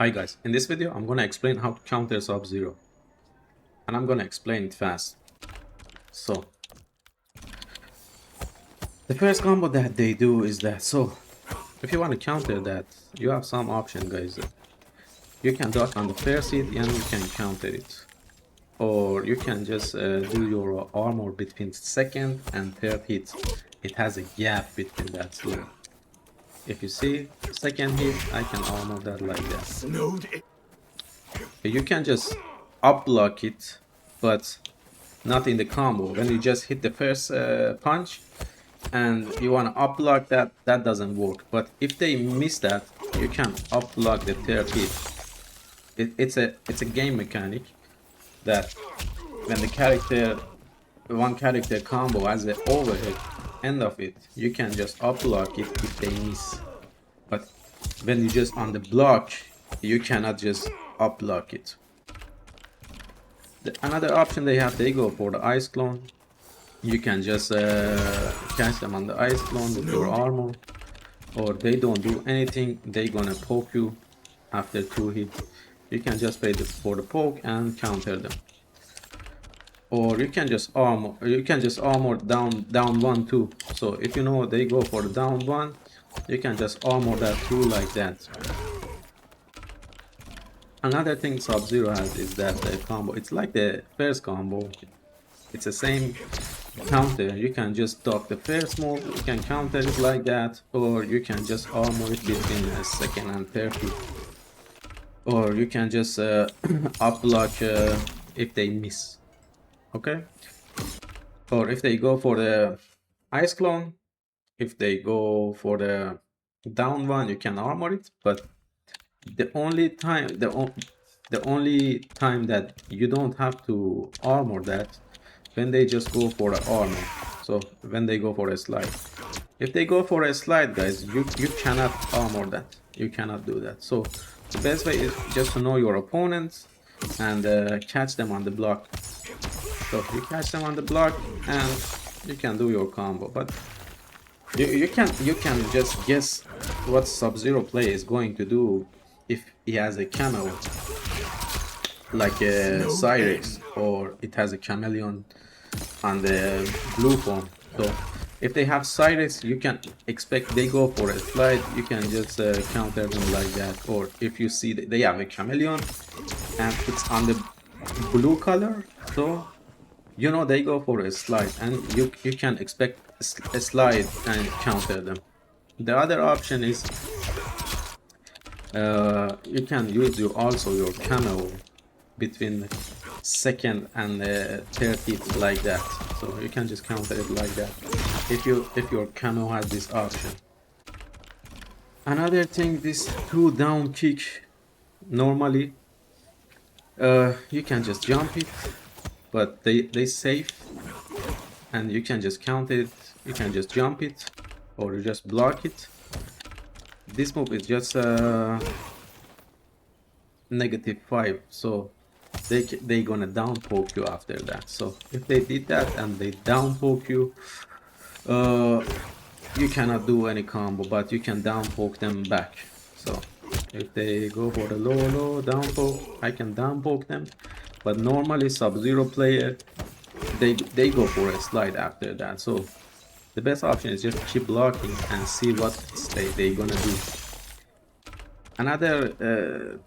Hi guys, in this video I'm gonna explain how to counter Sub-Zero, and I'm gonna explain it fast. So the first combo that they do is that, so if you want to counter that, you have some option, guys. You can duck on the first hit and you can counter it, or you can just do your armor between second and third hit. It has a gap between that, so if you see second hit, I can armor that like that. You can just up block it, but not in the combo. When you just hit the first punch and you want to up block that, that doesn't work. But if they miss that, you can up block the third hit. It's a game mechanic that when the character, one character combo has the overhead end of it, you can just up block it if they miss. But when you just on the block, you cannot just up block it. Another option they have, they go for the ice clone. You can just catch them on the ice clone with your armor, or they don't do anything, they gonna poke you after 2 hits. You can just pay for the poke and counter them. Or you can just armor down 1 too. So if you know they go for the down 1, you can just armor that too like that. Another thing Sub-Zero has is that the combo, it's like the first combo. It's the same counter. You can just duck the first move, you can counter it like that, or you can just armor it between the second and third hit. Or you can just up block if they miss. Okay? Or if they go for the ice clone, if they go for the down 1, you can armor it, but the only time that you don't have to armor that, when they just go for the armor. So when they go for a slide, if they go for a slide, guys, you cannot armor that, you cannot do that. So the best way is just to know your opponents and catch them on the block. So you catch them on the block and you can do your combo. But you can just guess what Sub-Zero play is going to do if he has a Cameo like a Cyrix, or it has a chameleon on the blue form. So if they have Cyrix, you can expect they go for a slide, you can just counter them like that. Or if you see that they have a chameleon and it's on the blue color, so you know they go for a slide, and you can expect a slide and counter them. The other option is you can use also your Cameo between second and third hit like that. So you can just counter it like that if your Cameo has this option. Another thing, this 2 down kick, normally you can just jump it, but they safe, and you can just counter it. You can just jump it, or you just block it. This move is just -5, so they gonna down poke you after that. So if they did that and they down poke you, you cannot do any combo, but you can down poke them back. So if they go for the low down poke, I can down poke them. But normally Sub-Zero player, they go for a slide after that. So the best option is just keep blocking and see what they gonna do. Another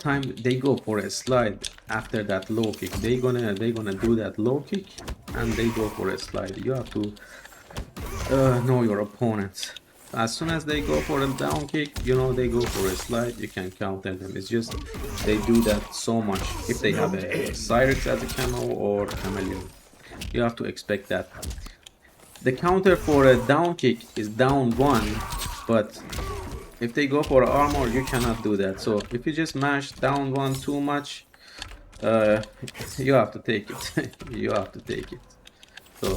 time they go for a slide after that low kick, they gonna do that low kick and they go for a slide. You have to know your opponents. As soon as they go for a down kick, you know they go for a slide, you can counter them. It's just they do that so much if they have a Cyrix as a Cameo or chameleon. You have to expect that. The counter for a down kick is down 1, but if they go for armor, you cannot do that. So if you just mash down 1 too much, you have to take it. You have to take it. So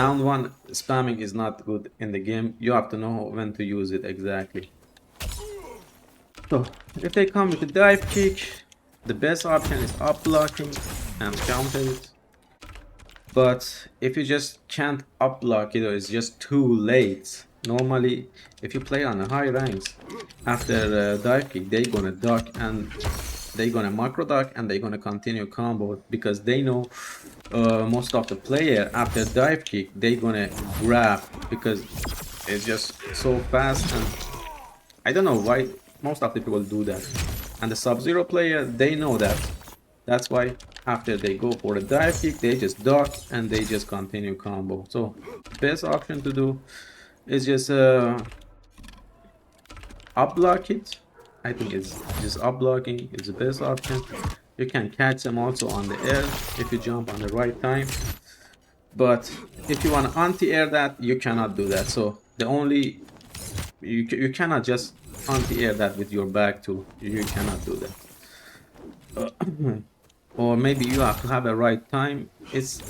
down 1 spamming is not good in the game. You have to know when to use it exactly. So if they come with a dive kick, the best option is up blocking and counter it. But if you just can't up block it, or it's just too late, Normally, if you play on the high ranks, after dive kick, they gonna duck and they gonna macro duck and they gonna continue combo because they know most of the player after dive kick they gonna grab because it's just so fast, and I don't know why most of the people do that. And the Sub-Zero player, they know that. That's why after they go for a dive kick, they just duck and they just continue combo. So best option to do is just up block it. I think it's just up blocking is the best option. You can catch them also on the air if you jump on the right time. But if you want to anti-air that, you cannot do that. So the only you cannot just anti-air that with your back too. You cannot do that. Or maybe you have to have a right time. It's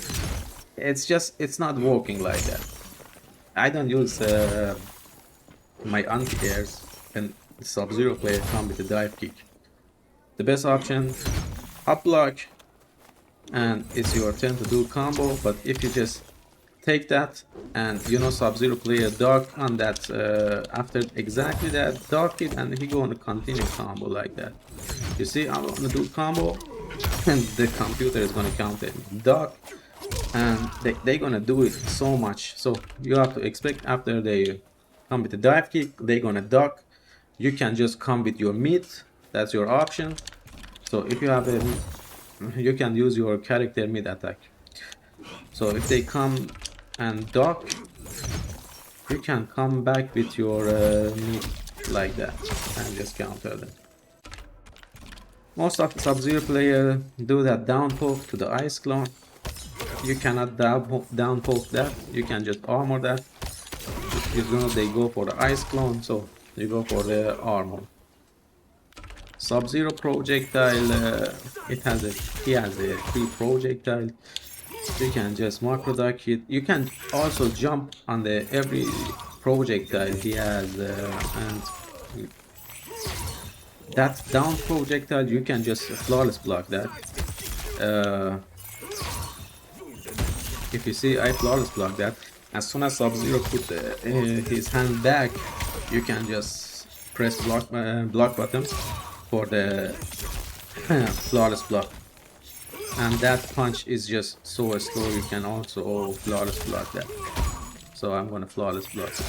not working like that. I don't use my anti-airs when the Sub-Zero player come with the dive kick. The best option, up block, and it's your turn to do combo. But if you just take that and you know Sub-Zero player duck on that after exactly that, duck it and he gonna continue combo like that. You see, I'm gonna do combo and the computer is gonna count it duck, and they're gonna do it so much. So you have to expect after they come with the dive kick, they're gonna duck. You can just come with your mid, that's your option. So if you have a, you can use your character mid attack. So if they come and duck, you can come back with your mid like that and just counter them. Most of the Sub-Zero player do that down poke to the ice clone. You cannot down poke that, you can just armor that. You know they go for the ice clone, so you go for the armor. Sub-Zero projectile, he has a free projectile. You can just macro duck it. You can also jump on the every projectile he has, and that down projectile you can just flawless block that. If you see, I flawless block that. As soon as Sub-Zero put his hand back, you can just press block button for the flawless block. And that punch is just so slow, you can also flawless block that. So I'm gonna flawless block it.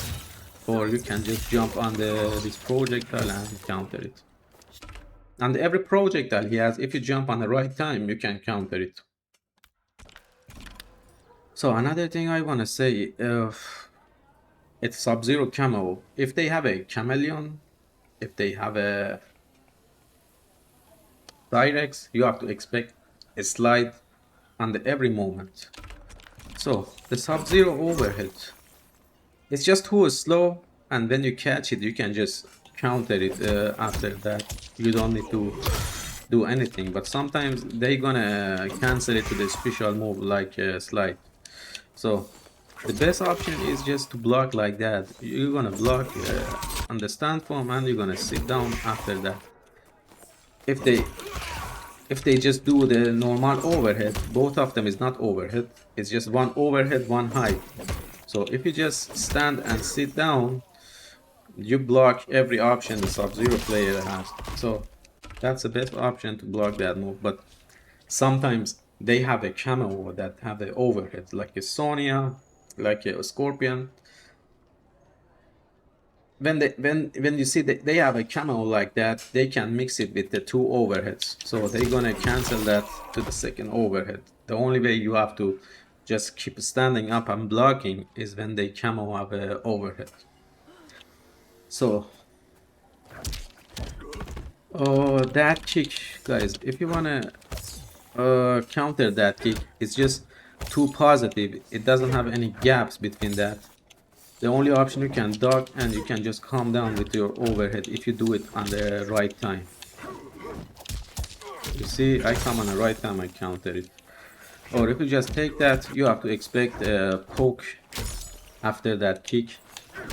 Or you can just jump on this projectile and counter it. And every projectile he has, if you jump on the right time, you can counter it. So another thing I wanna say, it's Sub-Zero Camo. If they have a chameleon, if they have a Dyrex, you have to expect a slide under every moment. So the Sub-Zero overhead, it's just too slow, and when you catch it, you can just counter it after that. You don't need to do anything, but sometimes they gonna cancel it to the special move like slide. So the best option is just to block like that. You're gonna block on the stand form and you're gonna sit down after that. If they just do the normal overhead, both of them is not overhead, it's just one overhead, one height. So if you just stand and sit down, you block every option the Sub-Zero player has. So that's the best option to block that move. But sometimes they have a camo that have the overhead, like a Sonya, like a Scorpion. When you see that they have a camo like that, they can mix it with the two overheads, so they're gonna cancel that to the second overhead. The only way you have to just keep standing up and blocking is when they camo have a overhead. So that kick, guys, if you wanna counter that kick, it's just too positive, it doesn't have any gaps between that. The only option, you can duck and you can just calm down with your overhead if you do it on the right time. You see, I come on the right time, I counter it. Or if you just take that, you have to expect a poke after that kick.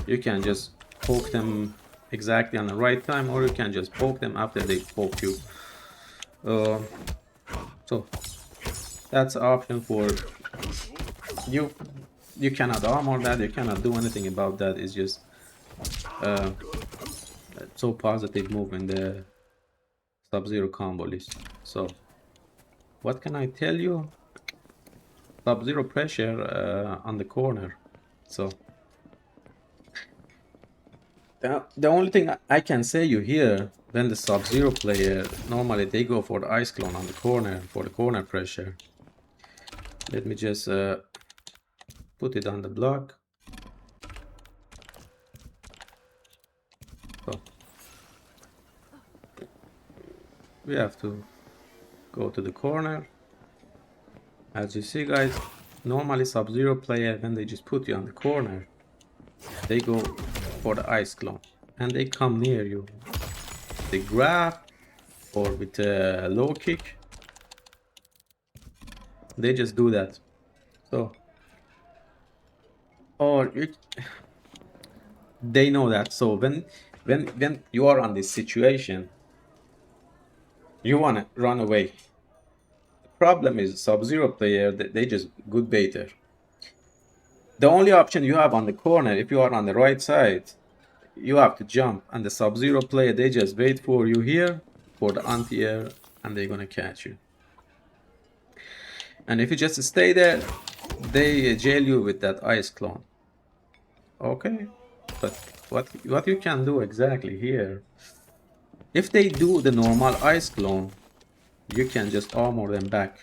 You can just poke them exactly on the right time, or you can just poke them after they poke you. So that's the option for you. you cannot armor that, you cannot do anything about that. It's just so positive move in the Sub-Zero combo list. So what can I tell you? Sub-Zero pressure on the corner. So the only thing I can say you here, when the Sub-Zero player, normally they go for the ice clone on the corner for the corner pressure. Let me just put it on the block. So we have to go to the corner. As you see, guys, normally Sub-Zero player, when they just put you on the corner, they go for the ice clone and they come near you. They grab or with a low kick, they just do that. So, or they know that. So when you are on this situation, you wanna run away. The problem is Sub-Zero player, they just good baiter. The only option you have on the corner, if you are on the right side, you have to jump, and the Sub-Zero player, they just wait for you here for the anti-air and they're gonna catch you. And if you just stay there, they jail you with that ice clone. Okay, but what you can do exactly here, if they do the normal ice clone, you can just armor them back.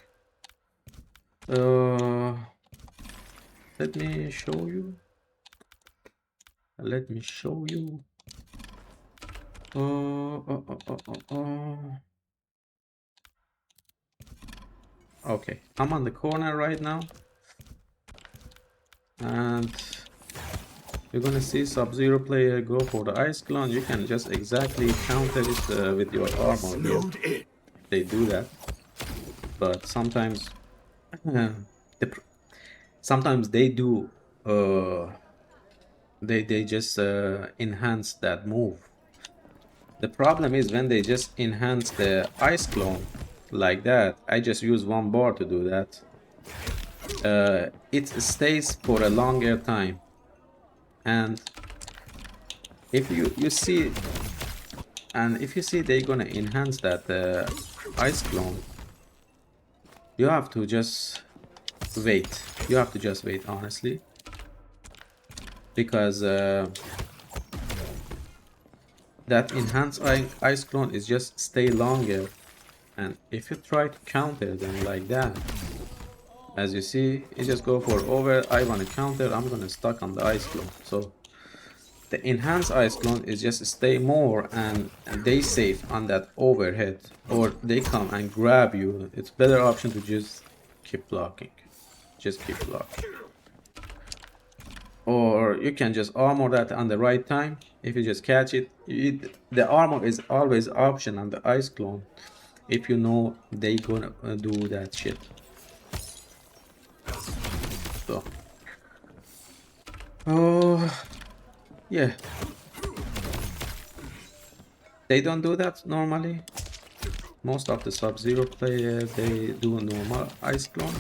Let me show you. Let me show you. Okay, I'm on the corner right now, and you're gonna see Sub-Zero player go for the ice clone. You can just exactly counter it with your armor here. They do that, but sometimes sometimes they do they just enhance that move. The problem is when they just enhance the ice clone like that. I just use one bar to do that. It stays for a longer time, and if you see, and if you see they're gonna enhance that ice clone, you have to just wait. You have to just wait, honestly, because that enhanced ice clone is just stay longer, and if you try to counter them like that, as you see, you just go for over. I want to counter, I'm gonna stuck on the ice clone. So the enhanced ice clone is just stay more, and they safe on that overhead, or they come and grab you. It's better option to just keep blocking. Just keep blocking. Or you can just armor that on the right time. If you just catch it, the armor is always option on the ice clone if you know they gonna do that shit. So yeah, they don't do that normally. Most of the Sub-Zero players, they do normal ice clone.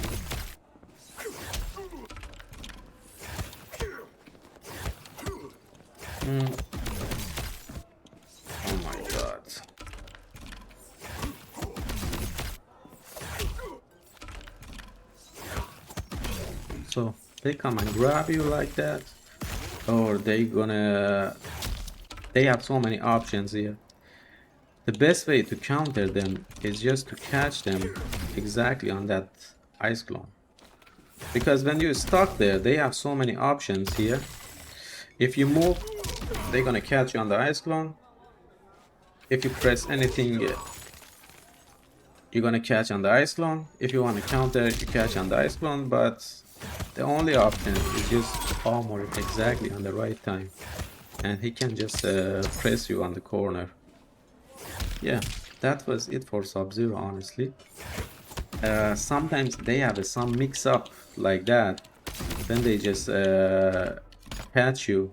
Oh my god. So they come and grab you like that, or they have so many options here. The best way to counter them is just to catch them exactly on that ice clone, because when you're stuck there, they have so many options here. If you move, they're gonna catch you on the ice clone. If you press anything, you're gonna catch on the ice clone. If you want to counter, you catch on the ice clone, but the only option is just armor it exactly on the right time, and he can just press you on the corner. Yeah, that was it for Sub-Zero, honestly. Sometimes they have some mix-up like that, then they just catch you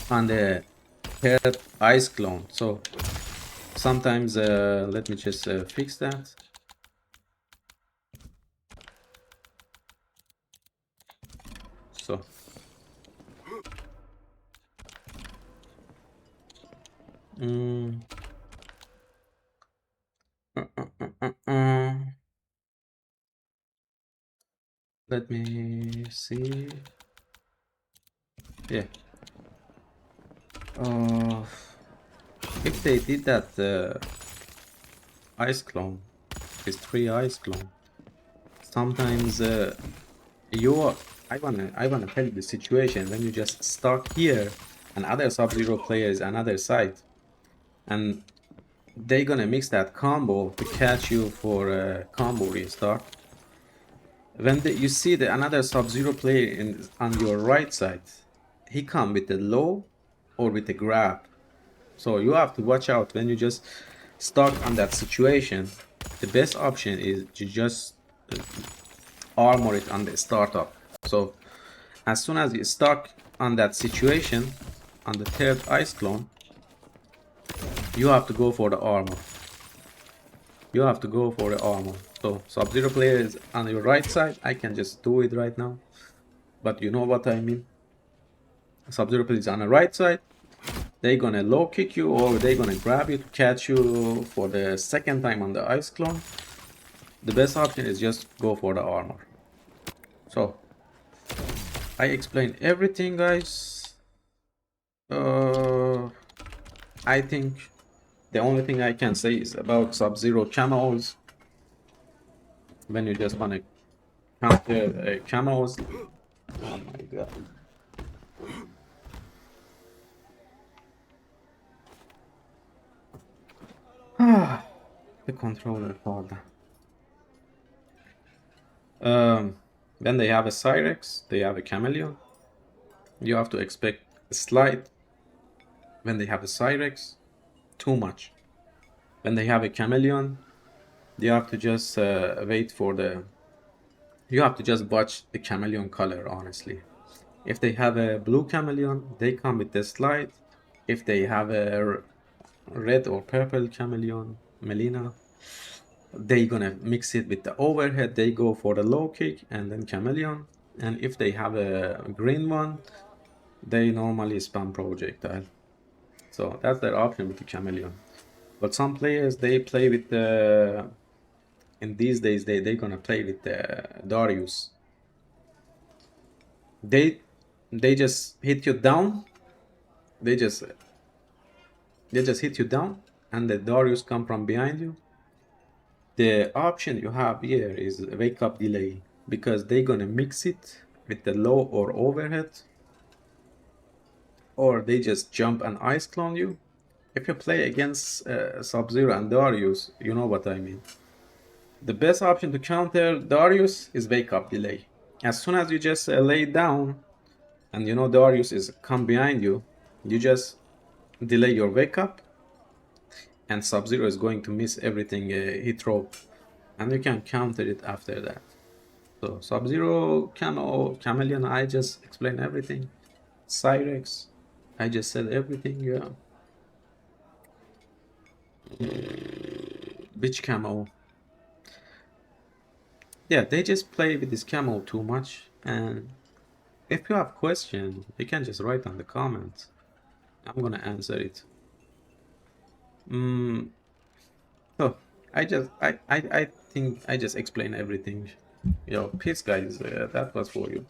on the paired ice clone. So sometimes let me just fix that. So mm, uh, uh, uh, uh, uh. Let me see. Yeah. Uh, if they did that ice clone, this 3 ice clone, sometimes you I wanna tell you the situation when you just stuck here and other Sub-Zero players another side, and they gonna mix that combo to catch you for a combo restart. When you see the another Sub-Zero player on your right side, he come with the low or with the grab. So you have to watch out when you just stuck on that situation. The best option is to just armor it on the startup. So as soon as you stuck on that situation, on the third ice clone, you have to go for the armor. You have to go for the armor. So Sub-Zero player is on your right side. I can just do it right now, but you know what I mean. Sub-Zero player is on the right side. They're gonna low kick you or they're gonna grab you to catch you for the second time on the ice clone. The best option is just go for the armor. So I explained everything, guys. I think the only thing I can say is about Sub-Zero camos. When you just want to counter camos. Oh my god. The controller called. When they have a Cyrex, they have a Chameleon. You have to expect a slide. When they have a Cyrex, too much. When they have a Chameleon, you have to just wait for the. You have to just watch the Chameleon color, honestly. If they have a blue Chameleon, they come with the slide. If they have a red or purple Chameleon, Melina, they gonna mix it with the overhead. They go for the low kick and then Chameleon. And if they have a green one, they normally spam Projectile. So that's their option with the Chameleon. But some players, they play with the. In these days, they gonna play with the Darius. They they just hit you down. They just they just hit you down, and the Darius come from behind you. The option you have here is wake up delay because they gonna mix it with the low or overhead, or they just jump and ice clone you. If you play against Sub-Zero and Darius, you know what I mean. The best option to counter Darius is wake up delay. As soon as you just lay down and you know Darius is come behind you, you just delay your wake up and Sub-Zero is going to miss everything he throw, and you can counter it after that. So Sub-Zero, Camo, Chameleon, I just explained everything. Cyrex, I just said everything, yeah. Which Camo? Yeah, they just play with this Camo too much, and if you have question, you can just write on the comments. I'm gonna answer it. So I think I just explained everything. Yo, peace guys, that was for you.